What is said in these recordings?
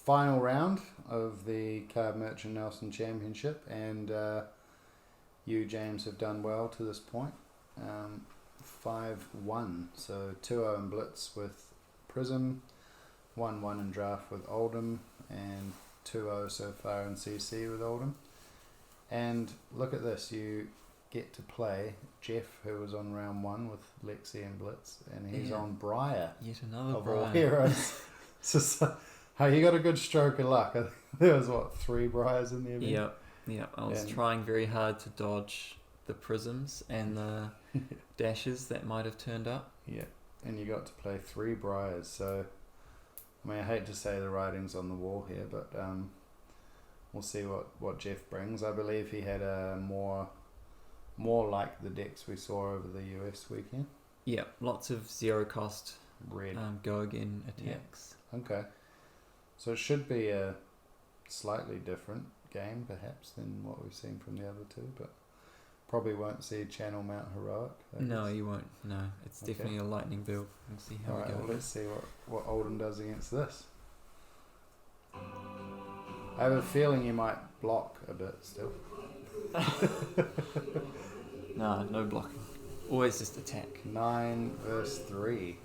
final round of the Card Merchant Nelson Championship, and you, James, have done well to this point. 5-1, so 2-0 in Blitz with Prism, 1-1 in Draft with Oldhim, and 2-0 so far in CC with Oldhim. And look at this, you get to play Jeff, who was on round 1 with Lexi and Blitz, and he's on Briar. Yet another of Briar. all heroes. so, hey, he got a good stroke of luck. There was, 3 Briars in the event? Yep. I was trying very hard to dodge the prisms and the dashes that might have turned up. Yeah, and you got to play 3 Briars, so I mean, I hate to say the writing's on the wall here, but we'll see what Jeff brings. I believe he had a more like the decks we saw over the US weekend. Yeah, lots of 0 cost red go again attacks. Yeah. Okay, so it should be a slightly different game perhaps than what we've seen from the other 2, but probably won't see Channel Mount Heroic. No, you won't. No, it's definitely a lightning build. We'll see how it goes. Well, let's see what Oldhim does against this. I have a feeling you might block a bit still. No blocking. Always just attack. 9 versus 3.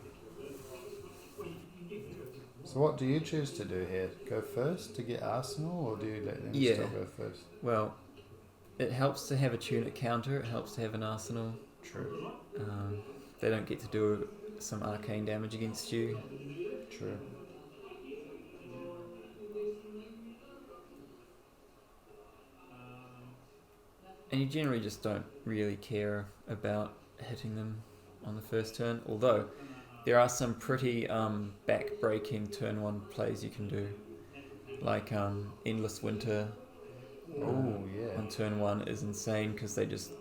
So what do you choose to do here? Go first to get Arsenal, or do you let them still go first? Well, it helps to have a Tunic counter. It helps to have an Arsenal. True. They don't get to do some arcane damage against you. True. And you generally just don't really care about hitting them on the first turn, although there are some pretty back-breaking turn 1 plays you can do, like Endless Winter on turn 1 is insane because they just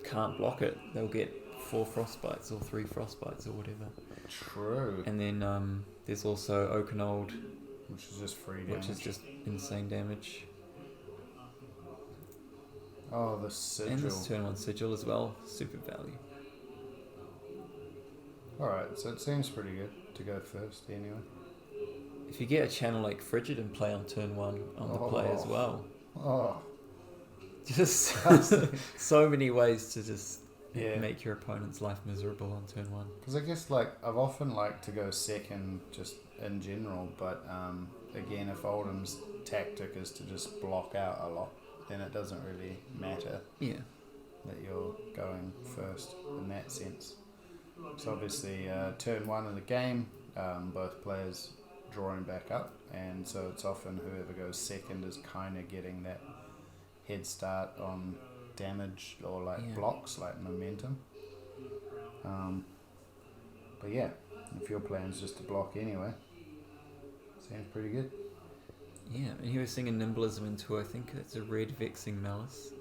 can't block it. They'll get 4 Frostbites or 3 Frostbites or whatever. True. And then there's also Oakenold, which is just free damage. Which is just insane damage. Oh, the Sigil. And this turn 1 Sigil as well, super value. Alright, so it seems pretty good to go first anyway. If you get a channel like Frigid and play on turn 1 on the play as well. Oh. Just so many ways to just make your opponent's life miserable on turn 1. Because I guess I've often liked to go second just in general, but again, if Oldham's tactic is to just block out a lot, then it doesn't really matter that you're going first in that sense. So obviously turn 1 of the game, both players drawing back up, and so it's often whoever goes second is kind of getting that head start on damage or blocks, like momentum. But yeah, if your plan's just to block anyway, seems pretty good. Yeah, and he was singing Nimblism into, I think it's a red Vexing Malice.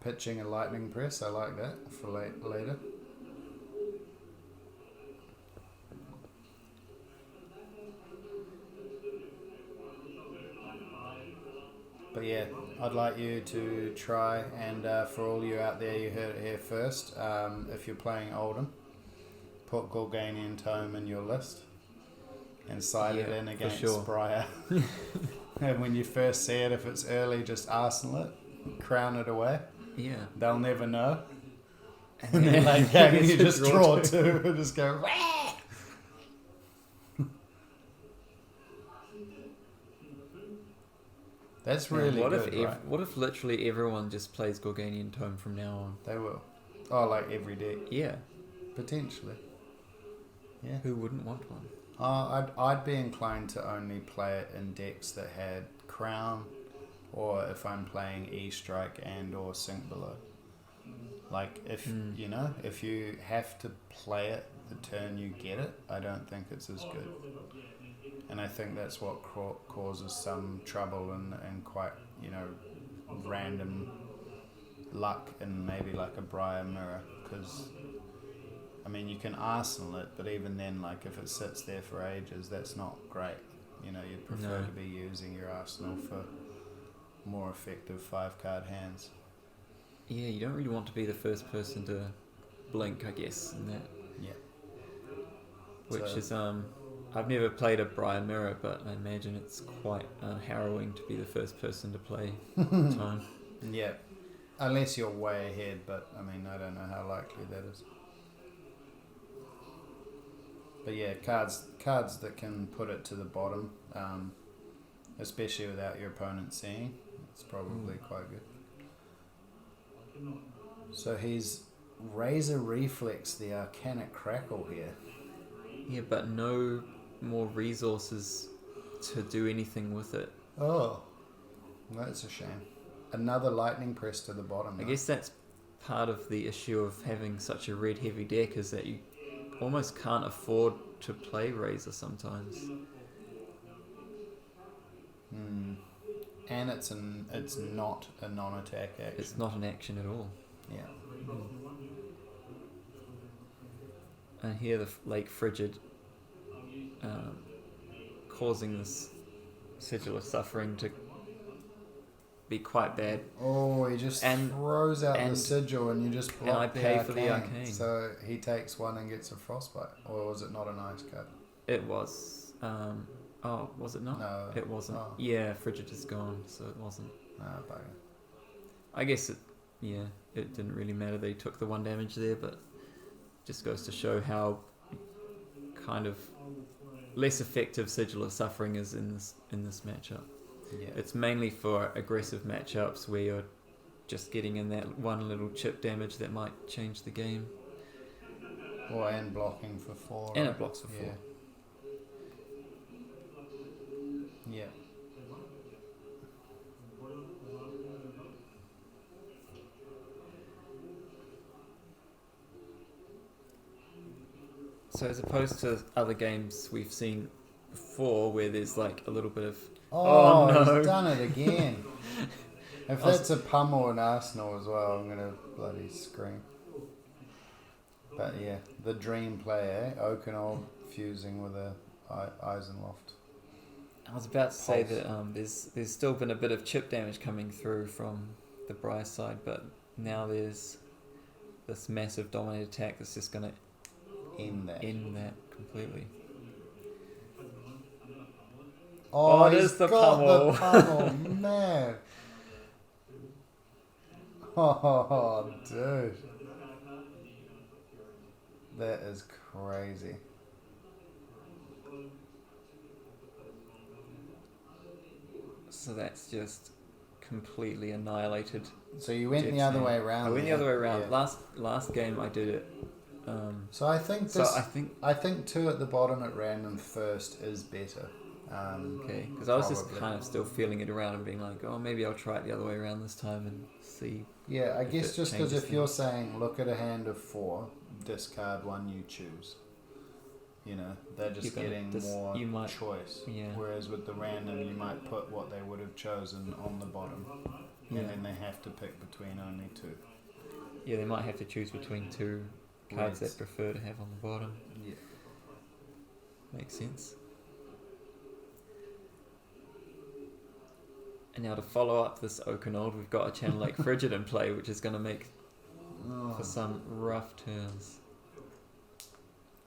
Pitching a lightning press, I like that for later. But yeah, I'd like you to try, and for all you out there, you heard it here first. If you're playing Oldhim, put Gorganian Tome in your list and side it in against Briar. And when you first see it, if it's early, just Arsenal it, crown it away. Yeah. They'll never know. And then you just draw 2 and just go, Wah! That's really good, right? What if literally everyone just plays Gorganian Tome from now on? They will. Oh, like every deck? Yeah. Potentially. Yeah. Who wouldn't want one? I'd be inclined to only play it in decks that had Crown, or if I'm playing E-Strike and or Sink Below. Like, if if you have to play it the turn you get it, I don't think it's as good. And I think that's what causes some trouble and quite, random luck in maybe like a Briar Mirror, because I mean, you can Arsenal it, but even then, like, if it sits there for ages, that's not great. You'd prefer to be using your Arsenal for more effective 5-card hands. Yeah, you don't really want to be the first person to blink, I guess, in that. Yeah. which So- is I've never played a Briar mirror, but I imagine it's quite harrowing to be the first person to play time. Yeah, unless you're way ahead, but I mean, I don't know how likely that is. But yeah, cards that can put it to the bottom, especially without your opponent seeing, it's probably quite good. So he's Razor Reflex, the Arcanic Crackle here. Yeah, but no more resources to do anything with it. Oh, that's a shame. Another Lightning Press to the bottom. I though. guess that's part of the issue of having such a red heavy deck, is that you almost can't afford to play Razor sometimes. And it's not a non-attack action. It's not an action at all. Yeah. And here the Lake Frigid causing this Sigil of Suffering to be quite bad. Oh, he just throws out the sigil and you just block I pay for the arcane. So he takes one and gets a frostbite. Or was it not a nice card? It was. Was it not? No. It wasn't. Oh. Yeah, Frigid is gone, so it wasn't. Ah, bugger. I guess it didn't really matter that he took the 1 damage there, but just goes to show how kind of less effective Sigil of Suffering is in this matchup. Yeah. It's mainly for aggressive matchups where you're just getting in that one little chip damage that might change the game. And blocking for 4. And it blocks for 4. Yeah. Yeah. So as opposed to other games we've seen before where there's like a little bit of Oh, no. He's done it again. If that's a pummel in Arsenal as well, I'm going to bloody scream. But yeah, the dream player, Oakenhold fusing with a Eisenloft. I was about to say that there's still been a bit of chip damage coming through from the Briar side, but now there's this massive dominate attack that's just going to end that completely. Oh, it he's is the got pummel. the pummel, man. Oh, dude. That is crazy. So that's just completely annihilated. So you went Jeff's the other hand. way around. I went the other way around. Yeah. Last game I did it. So I think I I think 2 at the bottom at random first is better. Okay, because I was just kind of still feeling it around and being like, oh, maybe I'll try it the other way around this time and see. Yeah, I guess just because changes if you're saying look at a hand of 4, discard one you choose. You know, they're just getting more choice. Yeah. Whereas with the random, you might put what they would have chosen on the bottom, and then they have to pick between only 2. Yeah, they might have to choose between 2 cards Reds. they prefer to have on the bottom. Yeah. Makes sense. And now to follow up this Oakenhold, we've got a Channel Lake Frigid in play, which is going to make for some rough turns.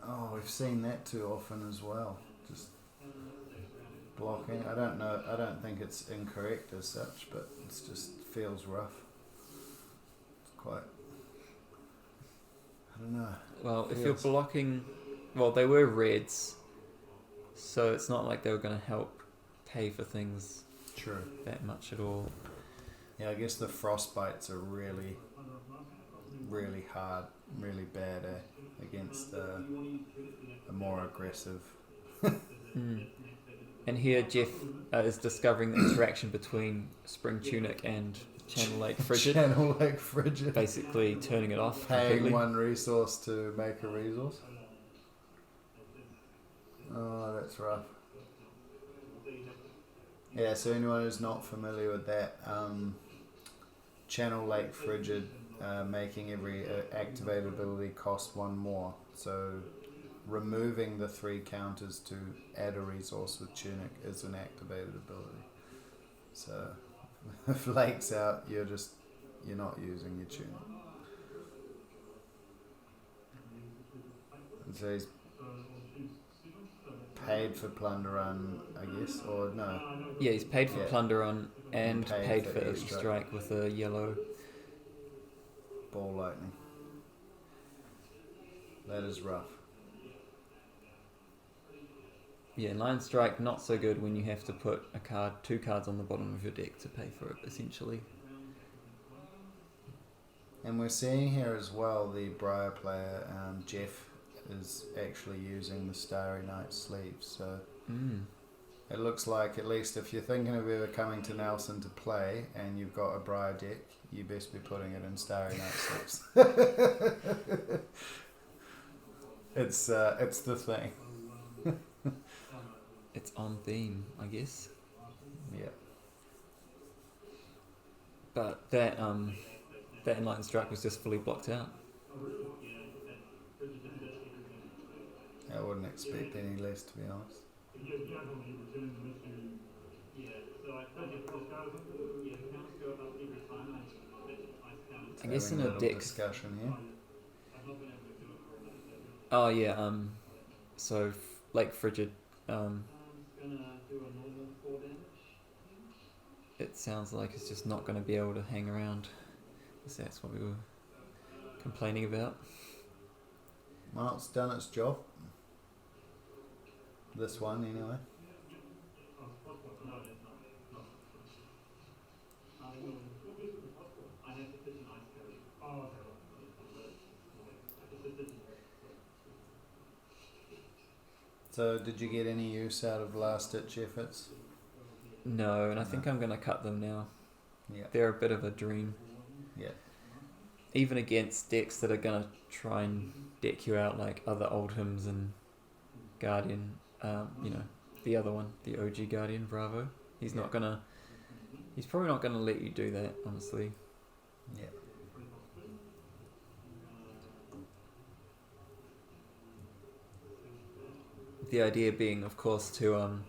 Oh, we've seen that too often as well. Just blocking. I don't know. I don't think it's incorrect as such, but it just feels rough. It's quite. I don't know. Well, if you're blocking, well, they were reds, so it's not like they were going to help pay for things. True. That much at all. Yeah, I guess the frostbites are really, really hard, really bad against a more aggressive. And here Jeff is discovering the interaction between Spring Tunic and Channel Lake Frigid. Channel Lake Frigid. Basically turning it off Paying completely. 1 resource to make a resource. Oh, that's rough. Yeah, so anyone who's not familiar with that, Channel Lake Frigid, making every activated ability cost 1 more. So removing the 3 counters to add a resource with Tunic is an activated ability. So if Lake's out, you're not using your Tunic. And so he's paid for Plunder Run, I guess, or no? Yeah, he's paid for Yeah. Plunder Run and paid for E-Strike. E-Strike with a yellow. Ball Lightning. That is rough. Yeah, Lion Strike not so good when you have to put two cards on the bottom of your deck to pay for it, essentially. And we're seeing here as well the Briar player, Jeff, is actually using the Starry Night sleeves. So it looks like, at least if you're thinking of ever coming to Nelson to play and you've got a Briar deck, you best be putting it in Starry Night sleeves. It's the thing. It's on theme, I guess. Yeah. But that Enlightened Strike was just fully blocked out. I wouldn't expect any less, to be honest. I guess in Having a little deck. discussion here. Oh yeah. So Lake Frigid. It sounds like it's just not going to be able to hang around. So that's what we were complaining about. Well, it's done its job. This one, anyway. So, did you get any use out of last-ditch efforts? No, and I think I'm going to cut them now. Yeah. They're a bit of a dream. Yeah. Even against decks that are going to try and deck you out like other Oldhims and Guardian, the other one, the OG Guardian, Bravo. He's probably not going to let you do that, honestly. Yeah. The idea being, of course, to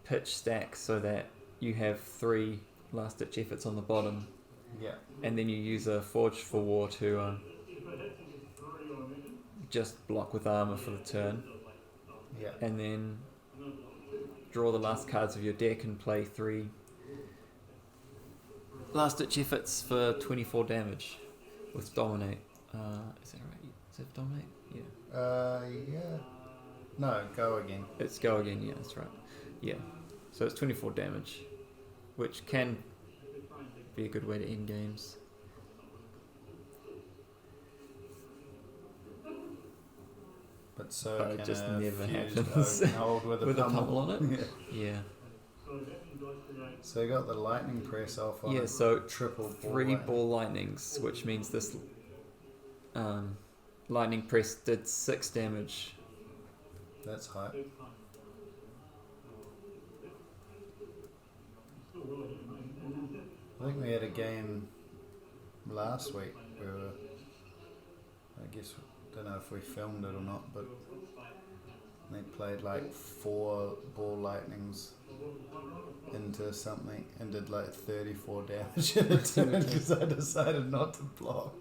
pitch stacks so that you have 3 last-ditch efforts on the bottom. Yeah. And then you use a Forged for War to just block with armor for the turn. Yeah. And then draw the last cards of your deck and play 3 last-ditch efforts for 24 damage with Dominate. Is that right? Is it Dominate? Yeah. Yeah. No, go again. It's Go Again, yeah, that's right. Yeah. So it's 24 damage, which can be a good way to end games. But But it just never fused happens. oak and old with a pummel on it. Yeah. Yeah. So you got the lightning press off on Yeah, a so triple 3 ball lightnings, which means this lightning press did 6 damage. That's high. I think we had a game last week where I guess, don't know if we filmed it or not, but they played like 4 ball lightnings into something and did like 34 damage in a turn because I decided not to block.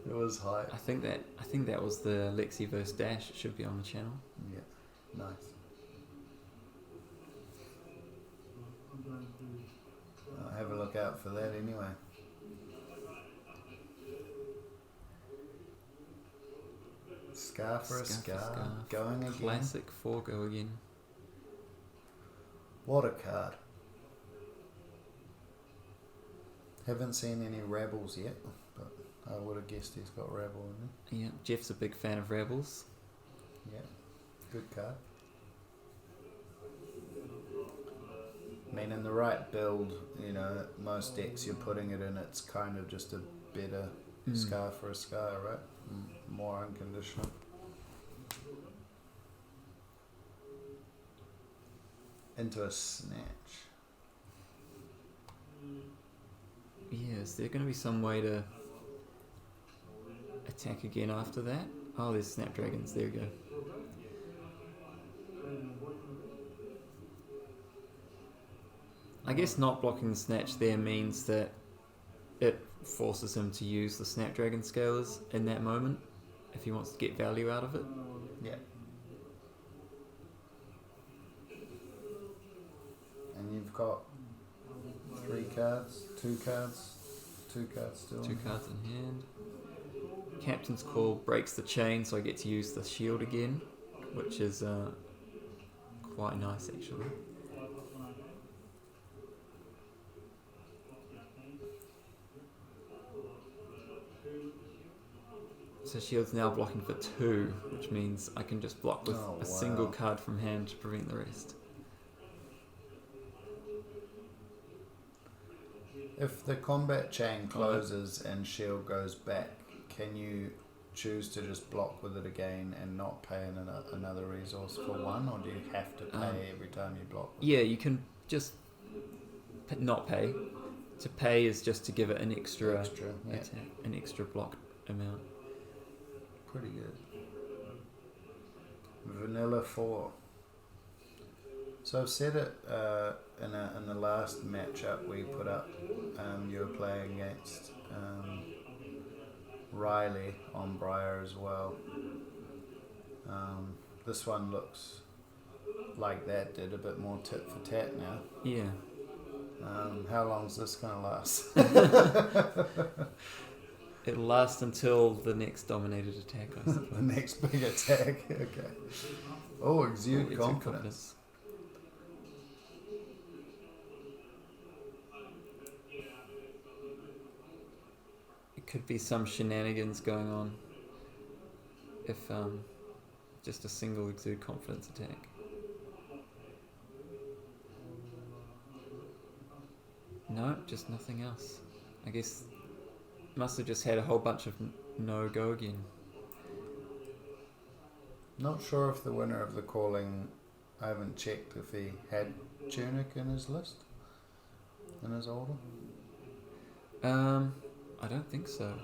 It was high. I think that was the Lexi vs Dash. It should be on the channel. Yeah, nice. I'll have a look out for that anyway. Scar for a scar. Going again. Classic 4 Go Again. What a card. Haven't seen any Rebels yet, but I would have guessed he's got Rebel in him. Yeah, Jeff's a big fan of Rebels. Yeah, good card. I mean, in the right build, most decks you're putting it in, it's kind of just a better scar for a scar, right? More unconditional. Into a snatch. Yeah, is there going to be some way to attack again after that? Oh, there's Snapdragons. There we go. I guess not blocking the snatch there means that it forces him to use the Snapdragon Scalers in that moment if he wants to get value out of it. Yeah. you've got 3 cards, 2 cards, 2 cards still. 2 cards in hand. Captain's Call breaks the chain, so I get to use the shield again, which is quite nice actually. So shield's now blocking for 2, which means I can just block with a single card from hand to prevent the rest. If the combat chain closes and shield goes back, can you choose to just block with it again and not pay another resource for 1, or do you have to pay every time you block? Yeah, you can just not pay. To pay is just to give it an extra attack, an extra block amount. Pretty good. Vanilla 4. So I've said it in the last matchup we put up. You were playing against Riley on Briar as well. This one looks like that did a bit more tit for tat now. Yeah. How long's this gonna last? It'll last until the next dominated attack, I suppose. The next big attack. Okay. Oh, exude confidence. It could be some shenanigans going on if just a single exude confidence attack. No, just nothing else. I guess must have just had a whole bunch of no go again. Not sure if the winner of the calling, I haven't checked if he had Tunic in his list, in his order. I don't think so.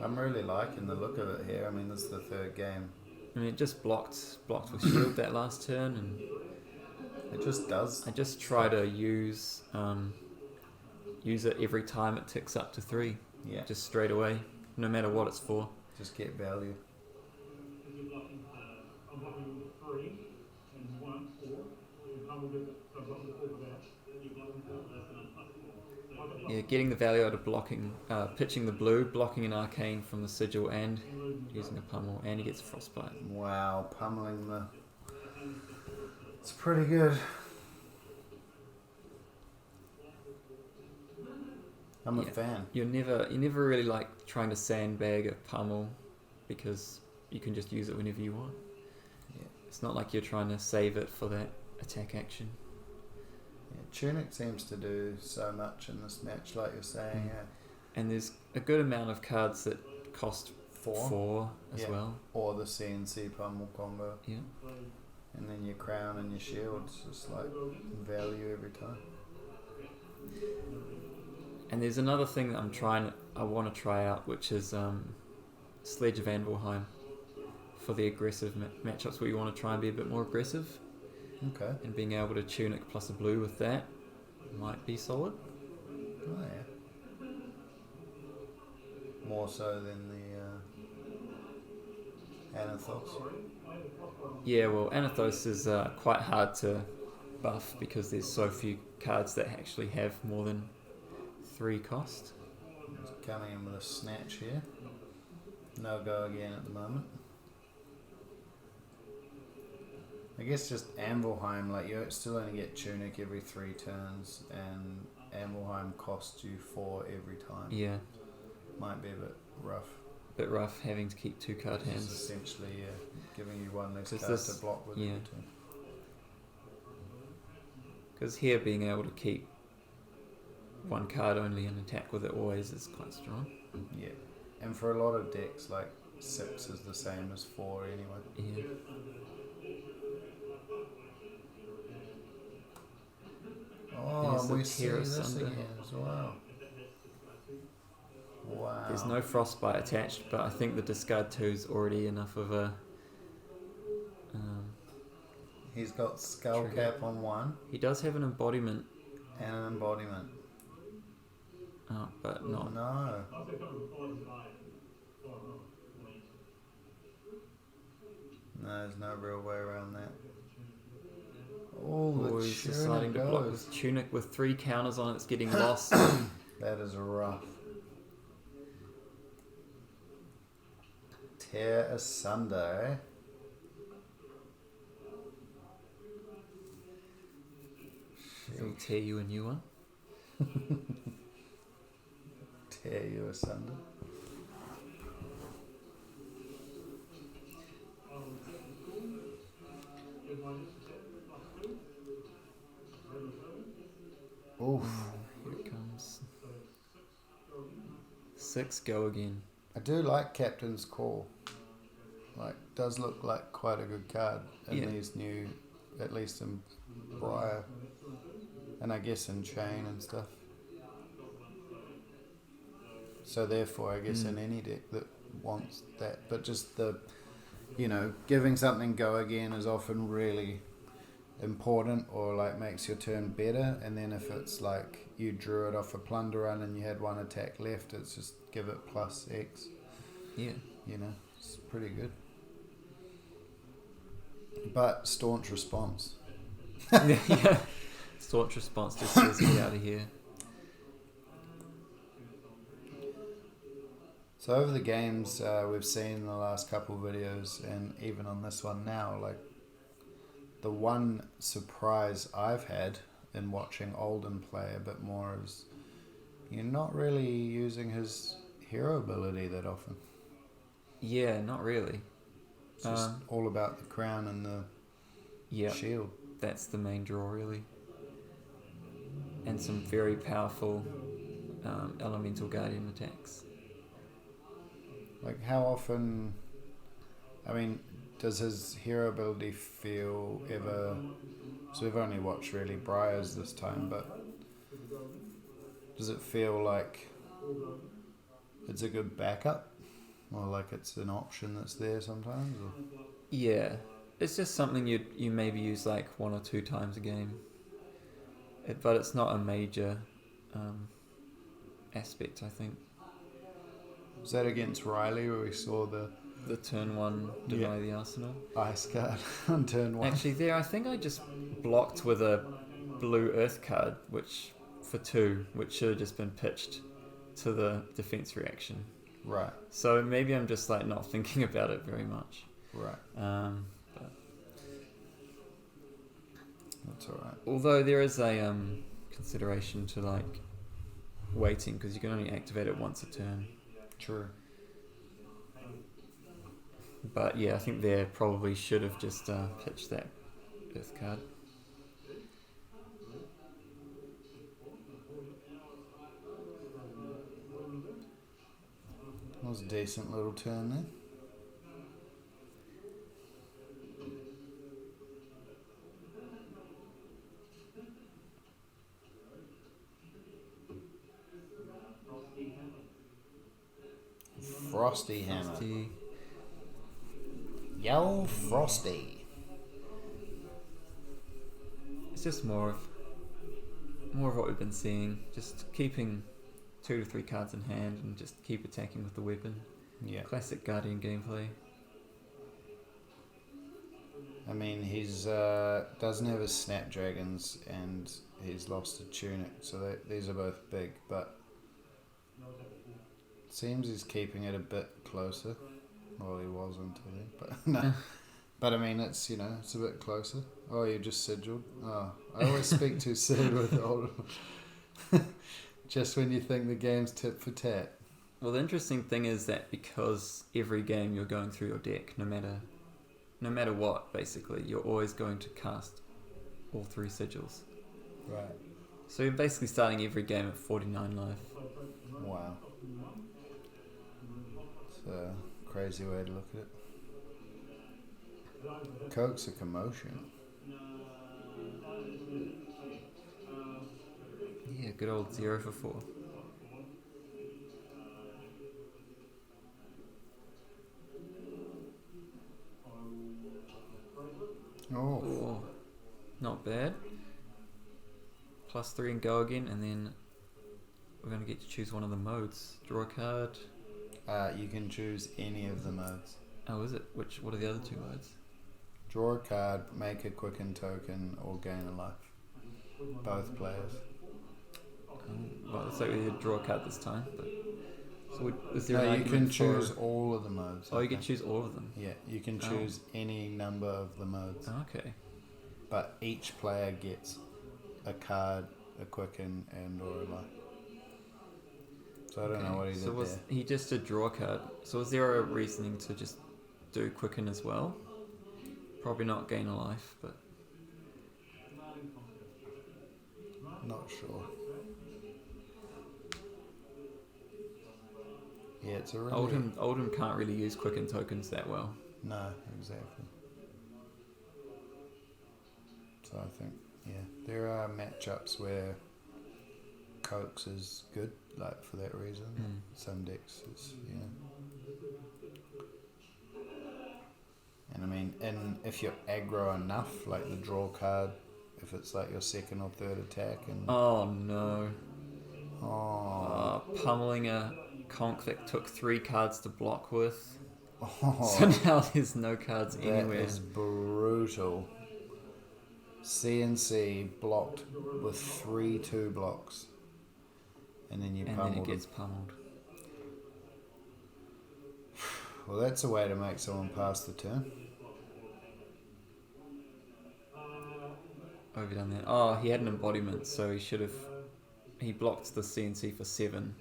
I'm really liking the look of it here. I mean, this is the 3rd game. I mean, it just blocked with shield that last turn, and it just does. I just try to use it every time it ticks up to 3. Yeah. Just straight away, no matter what it's for. Just get value. Yeah, getting the value out of blocking, pitching the blue, blocking an arcane from the sigil, and using a pummel, and he gets frostbite. Wow, pummeling the. It's pretty good. I'm a fan. You're never really like trying to sandbag a pummel because you can just use it whenever you want. Yeah. It's not like you're trying to save it for that attack action. Yeah, Tunic seems to do so much in this match, like you're saying. Yeah. And there's a good amount of cards that cost 4 as well. Or the CNC pummel combo. Yeah. And then your crown and your shields, just like value every time. And there's another thing that I want to try out, which is Sledge of Anvilheim for the aggressive matchups where you want to try and be a bit more aggressive. Okay. And being able to Tunic plus a blue with that might be solid. Oh yeah. More so than the Anathos. Yeah, well, Anathos is quite hard to buff because there's so few cards that actually have more than 3 cost. He's coming in with a snatch here. No go again at the moment. I guess just Anvilheim, like you still only get Tunic every 3 turns, and Anvilheim costs you 4 every time. Yeah. Might be a bit rough. Bit rough having to keep 2 card hands. It's essentially, giving you 1 less card to block with. Yeah. Because here being able to keep 1 card only and attack with it always is quite strong. Yeah. And for a lot of decks, like 6 is the same as 4 anyway. Yeah. Oh, we see this again as well. Wow. There's no frostbite attached, but I think the discard 2 is already enough of a... He's got skull trigger. cap on 1. He does have an embodiment. And an embodiment. Oh, but not... No. No, there's no real way around that. Oh, he's the deciding to Tunic block goes. with Tunic with 3 counters on it. It's getting lost. That is rough. Tear asunder, eh? He'll tear you a new one. Tear you asunder. Oof. Here it comes. 6 go again. I do like Captain's Call. Like, does look like quite a good card in these new, at least in Briar, and I guess in Chain and stuff. So therefore, I guess in any deck that wants that, but just the, giving something go again is often really important, or like makes your turn better. And then if it's like you drew it off a plunder run and you had 1 attack left, it's just give it plus X. Yeah. It's pretty good. But Staunch Response. Yeah. Staunch Response just says get out of here. So over the games we've seen in the last couple of videos, and even on this one now, like the one surprise I've had in watching Oldhim play a bit more is you're not really using his hero ability that often. Yeah, not really. It's just all about the crown and the shield. That's the main draw, really. And some very powerful elemental guardian attacks. Like how often, does his hero ability feel ever, so we've only watched really Briar's this time, but does it feel like it's a good backup? Or like it's an option that's there sometimes? Or? Yeah, it's just something you maybe use like 1 or 2 times a game. But it's not a major aspect, I think. Was that against Riley where we saw the turn 1 deny the arsenal? Ice card on turn 1. Actually there I think I just blocked with a blue earth card for 2, which should have just been pitched to the defense reaction. Right. So maybe I'm just like not thinking about it very much. Right. But that's alright. although there is a consideration to like waiting, because you can only activate it once a turn. True. But yeah, I think there probably should have just pitched that earth card. That was a decent little turn there. Frosty Hammer. Yo, Frosty. It's just more of what we've been seeing. Just keeping 2 to 3 cards in hand and just keep attacking with the weapon. Yeah. Classic Guardian gameplay. He's doesn't have his Snapdragons and he's lost a Tunic, so these are both big, but it seems he's keeping it a bit closer. Well, he was until then, but no. But it's it's a bit closer. Oh, you just sigiled. Oh, I always speak too soon with old. Just when you think the game's tit for tat. Well, the interesting thing is that because every game you're going through your deck, no matter what, basically, you're always going to cast all 3 sigils. Right. So you're basically starting every game at 49 life. Wow. It's a crazy way to look at it. Coke's a commotion. Yeah, good old 0 for 4. Oh. Not bad. +3 and go again, and then we're going to get to choose one of the modes. Draw a card. You can choose any of the modes. Oh, is it? What are the other 2 modes? Draw a card, make a quicken token, or gain a life. Both players. Well, so we did draw a card this time, but is there No, an you argument can choose for... all of the modes. Oh, I you can think. choose all of them. Yeah, you can choose any number of the modes. Okay. But each player gets a card, a quicken, and or a life. So I don't know what he did there. He just did draw a card. So was there a reasoning to just do quicken as well? Probably not gain a life, but... Not sure. Yeah, it's a really... Oldhim can't really use quicken tokens that well. No, exactly. So I think, yeah, there are matchups where Cokes is good, like for that reason. Some decks, it's, And I mean, if you're aggro enough, like the draw card, if it's like your second or third attack, and oh no, pummeling a conch that took 3 cards to block with. So now there's no cards anywhere. That is brutal. CNC blocked with 3/2 blocks, and then and then it gets pummeled. Well, that's a way to make someone pass the turn. Overdone that. Oh, he had an embodiment, so he should have... He blocked the CNC for 7.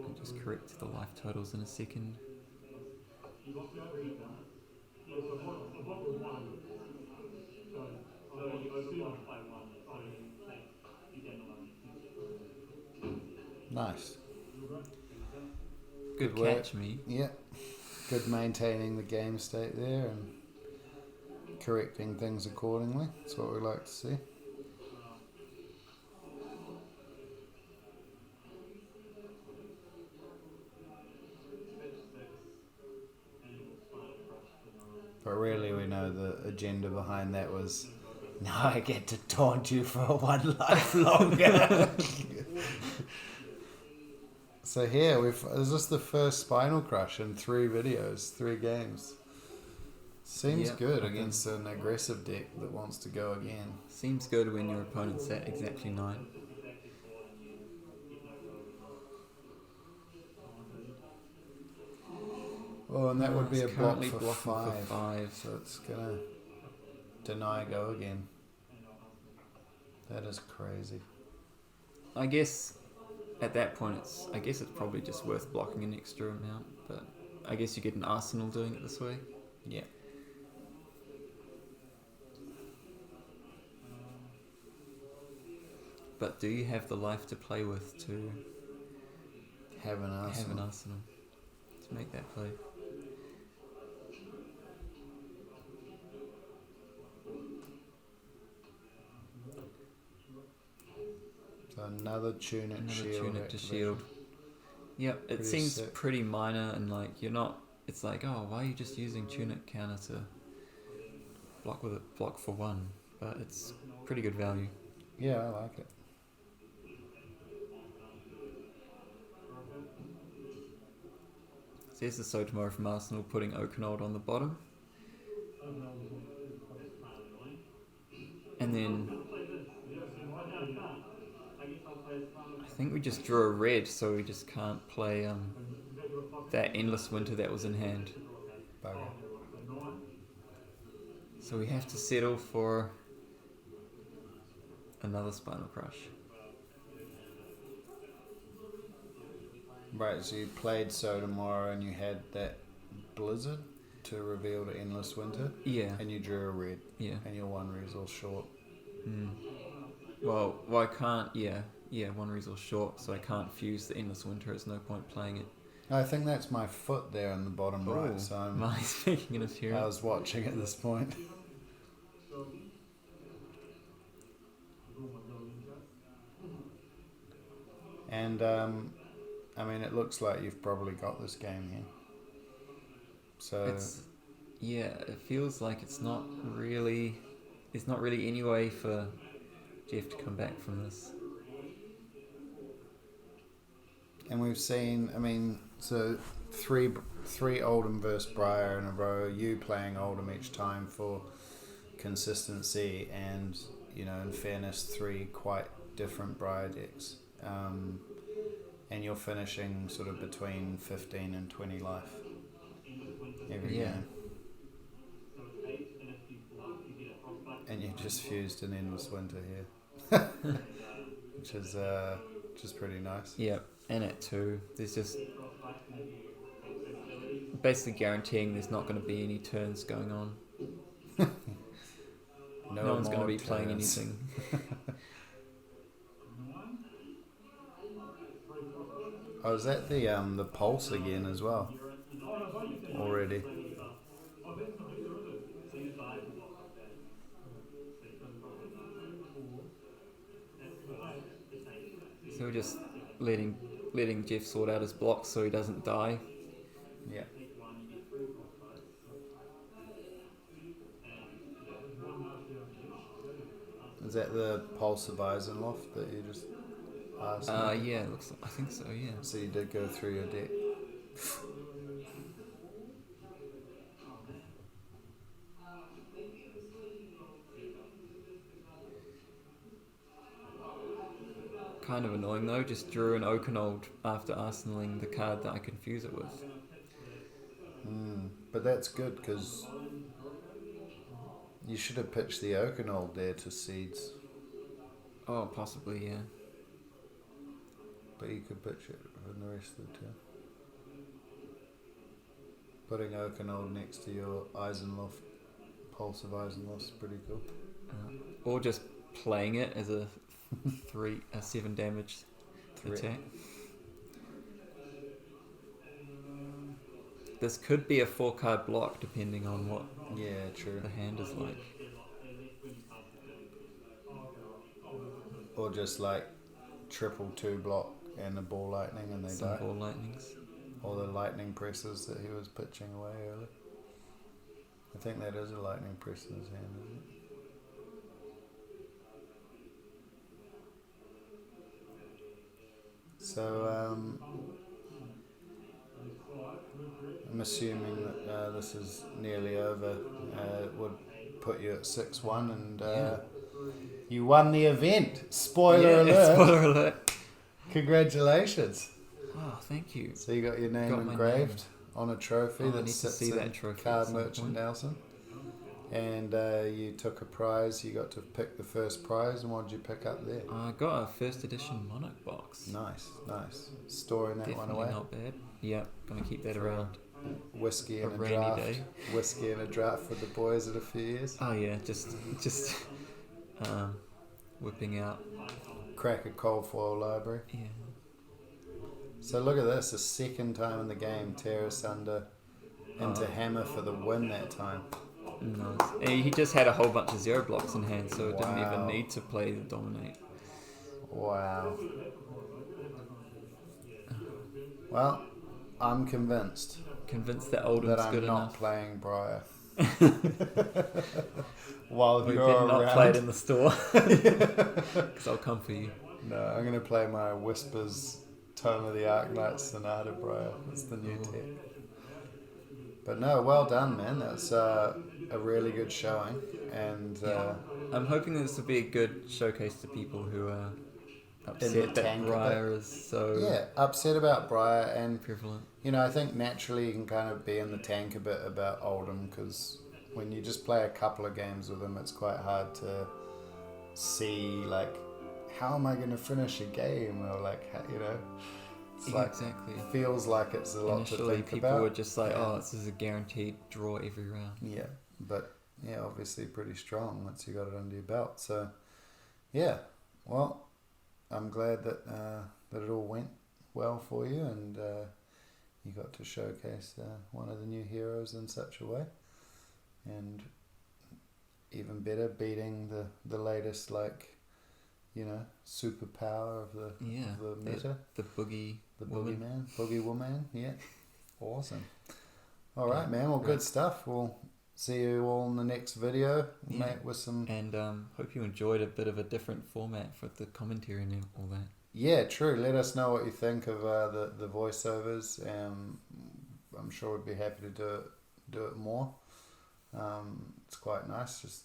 I'll just correct the life totals in a second. Nice. Good catch, me. Yeah. Good maintaining the game state there and correcting things accordingly. That's what we like to see. But really we know the agenda behind that was, now I get to taunt you for 1 life longer. So here, is this the first Spinal Crush in 3 videos, 3 games? Seems good against an aggressive deck that wants to go again. Seems good when your opponent's at exactly 9. Oh, and that would be a block for blocking 5. for 5. So it's going to deny go again. That is crazy. I guess at that point it's probably just worth blocking an extra amount, but I guess you get an arsenal doing it this way. Yeah. But do you have the life to play with to have an arsenal to make that play? So another Tunic to shield. Yep, it seems pretty minor, and like you're not. It's like, oh, why are you just using Tunic counter to block for 1? But it's pretty good value. Yeah, I like it. So here's the Sotomore from Arsenal putting Oakenold on the bottom. And then I think we just drew a red, so we just can't play that Endless Winter that was in hand. Bugger. So we have to settle for another Spinal Crush. Right, so you played Sotomore and you had that Blizzard to reveal the Endless Winter. Yeah. And you drew a red. Yeah. And your 1 resource short. Well, I can't. Yeah, 1 resource short, so I can't fuse the Endless Winter. There's no point playing it. I think that's my foot there in the bottom right. So am I speaking in a fury? I was watching at this point. And I mean, it looks like you've probably got this game here. So it feels like it's not really any way for Jeff to come back from this. And we've seen, I mean, so three Oldhim versus Briar in a row. You playing Oldhim each time for consistency, and in fairness, 3 quite different Briar decks. And you're finishing sort of between 15 and 20 life every game. And you just fused an endless winter here, which is pretty nice. Yeah, and at 2, there's just basically guaranteeing there's not going to be any turns going on. No one's going to be playing anything. Oh, is that the pulse again as well? Already. So we're just letting Jeff sort out his blocks so he doesn't die. Yeah. Is that the pulse of Eisenloft that you just asked? Yeah, I think so, yeah. So you did go through your deck. Kind of annoying though, just drew an Oakenold after arsenaling the card that I confuse it with. But that's good because you should have pitched the Oakenold there to seeds. Oh, possibly, yeah. But you could pitch it in the rest of the turn. Putting Oakenold next to your Eisenloft, Pulse of Eisenloft is pretty cool. Or just playing it as a 7 damage attack. This could be a 4-card block depending on what the hand is like. Or just like triple 2 block and a ball lightning and they die. Ball lightnings. Or the lightning presses that he was pitching away earlier. I think that is a lightning press in his hand, isn't it? So I'm assuming that this is nearly over. It would put you at 6-1 and you won the event. Spoiler alert. Spoiler alert. Congratulations. Oh, thank you. So you got your name engraved on a trophy that sits in that trophy Card Merchant Nelson. And you took a prize. You got to pick the first prize. And what did you pick up there? I got a first edition Monarch box. Nice. Storing that Definitely one away. Not bad. Yeah, gonna keep that around. Whiskey and a rainy draft. day. Whiskey and a draft with the boys in a few years. Oh yeah, just whipping out. Crack a cold foil library. Yeah. So look at this. The second time in the game, tear asunder into hammer for the win that time. Nice. And he just had a whole bunch of 0 blocks in hand, so it didn't even need to play the dominate. Wow. Well, I'm convinced. Convinced that Oldham's good enough. I'm not playing Briar. While We you're better around. not play it in the store. Because I'll come for you. No, I'm going to play my Whispers Tome of the Arknight Sonata Briar. That's the new tech. But no, well done, man. That's a really good showing. And I'm hoping this will be a good showcase to people who are upset that Briar is so... Yeah, upset about Briar and... prevalent. I think naturally you can kind of be in the tank a bit about Oldhim because when you just play a couple of games with him, it's quite hard to see, like, how am I going to finish a game? Or, like, it's like, exactly. It feels like it's a lot Initially, to think people about. were just like, this is a guaranteed draw every round. Yeah, but, obviously pretty strong once you got it under your belt. So, yeah, well, I'm glad that that it all went well for you and you got to showcase one of the new heroes in such a way. And even better, beating the latest, superpower of the meta. The boogie. The boogie woman. Yeah. Awesome. All right, man. Well, good stuff. We'll see you all in the next video, mate, with some... And hope you enjoyed a bit of a different format for the commentary and all that. Yeah, true. Let us know what you think of the voiceovers. I'm sure we'd be happy to do it more. It's quite nice, just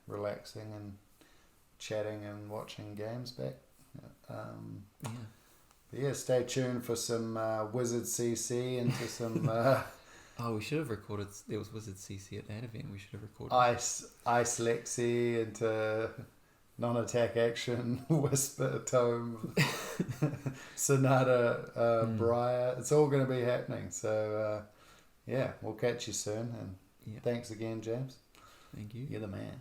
relaxing and chatting and watching games back. But yeah, stay tuned for some Wizard CC into some Oh, we should have recorded. There was Wizard CC at that event. We should have recorded. Ice Lexi into non-attack action, Whisper Tome, Sonata, Briar. It's all going to be happening. So we'll catch you soon. And thanks again, James. Thank you. You're the man.